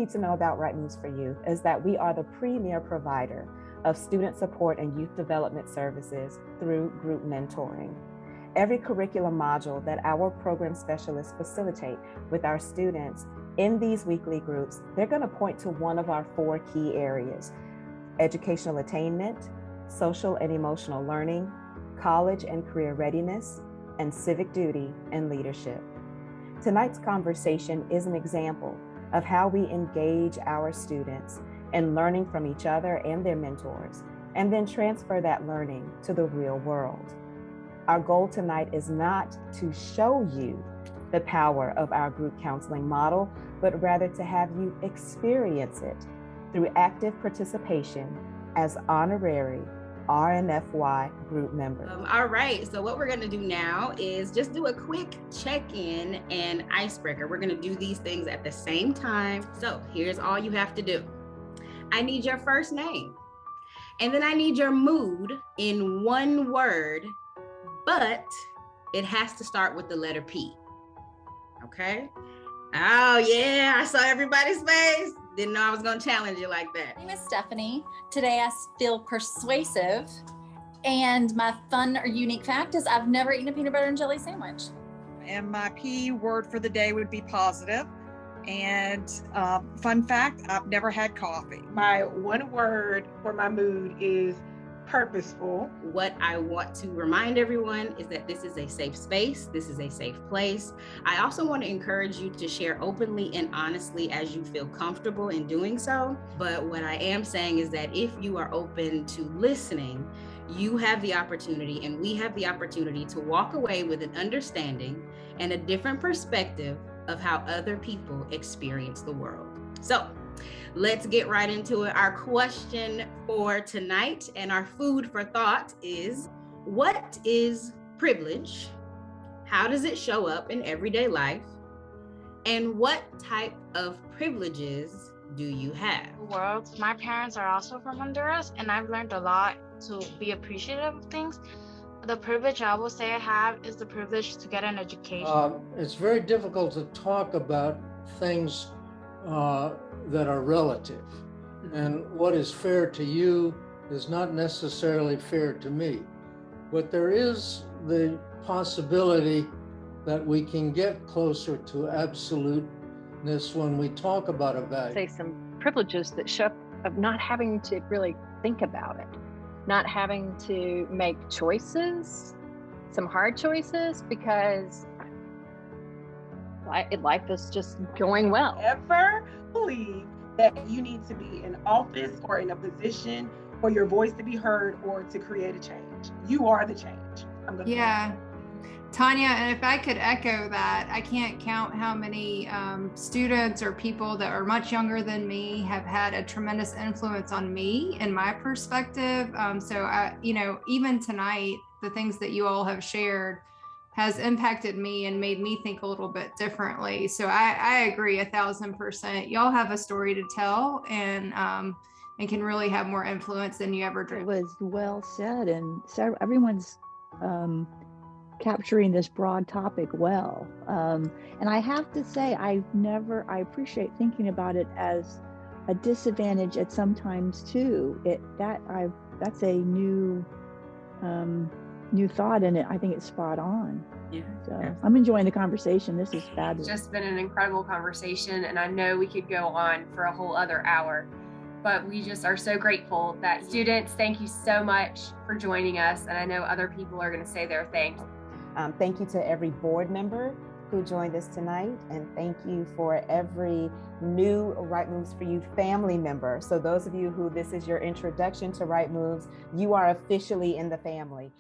need to know about Right Moves for Youth is that we are the premier provider of student support and youth development services through group mentoring. Every curriculum module that our program specialists facilitate with our students in these weekly groups, they're going to point to one of our 4 key areas: educational attainment, social and emotional learning, college and career readiness, and civic duty and leadership. Tonight's conversation is an example of how we engage our students in learning from each other and their mentors, and then transfer that learning to the real world. Our goal tonight is not to show you the power of our group counseling model, but rather to have you experience it through active participation as honorary RMFY group members. All right, so what we're gonna do now is just do a quick check-in and icebreaker. We're gonna do these things at the same time. So here's all you have to do. I need your first name, and then I need your mood in one word, but it has to start with the letter P, okay? Oh yeah, I saw everybody's face. Didn't know I was gonna challenge you like that. My name is Stephanie. Today I feel persuasive, and my fun or unique fact is I've never eaten a peanut butter and jelly sandwich. And my P word for the day would be positive. And fun fact, I've never had coffee. My one word for my mood is purposeful. What I want to remind everyone is that this is a safe space. This is a safe place. I also want to encourage you to share openly and honestly as you feel comfortable in doing so. But what I am saying is that if you are open to listening, you have the opportunity, and we have the opportunity, to walk away with an understanding and a different perspective of how other people experience the world. So let's get right into it. Our question for tonight and our food for thought is, what is privilege? How does it show up in everyday life? And what type of privileges do you have? World. My parents are also from Honduras, and I've learned a lot to be appreciative of things. The privilege I will say I have is the privilege to get an education. It's very difficult to talk about things that are relative. And what is fair to you is not necessarily fair to me. But there is the possibility that we can get closer to absoluteness when we talk about a value. Say some privileges that show up of not having to really think about it, not having to make choices, some hard choices, because life is just going well. Ever believe that you need to be in office or in a position for your voice to be heard or to create a change? You are the change. Tanya, and if I could echo that, I can't count how many students or people that are much younger than me have had a tremendous influence on me and my perspective. Even tonight, the things that you all have shared has impacted me and made me think a little bit differently. So I agree 1,000%. Y'all have a story to tell, and can really have more influence than you ever dreamed. It was well said, and so everyone's capturing this broad topic well. And I have to say, I appreciate thinking about it as a disadvantage at sometimes too. That's a new thought, and I think it's spot on. Yeah. So I'm enjoying the conversation. This is fabulous. It's just been an incredible conversation, and I know we could go on for a whole other hour, but we just are so grateful that students, thank you so much for joining us. And I know other people are going to say their thanks. Thank you to every board member who joined us tonight, and thank you for every new Right Moves for You family member. So those of you who this is your introduction to Right Moves, you are officially in the family.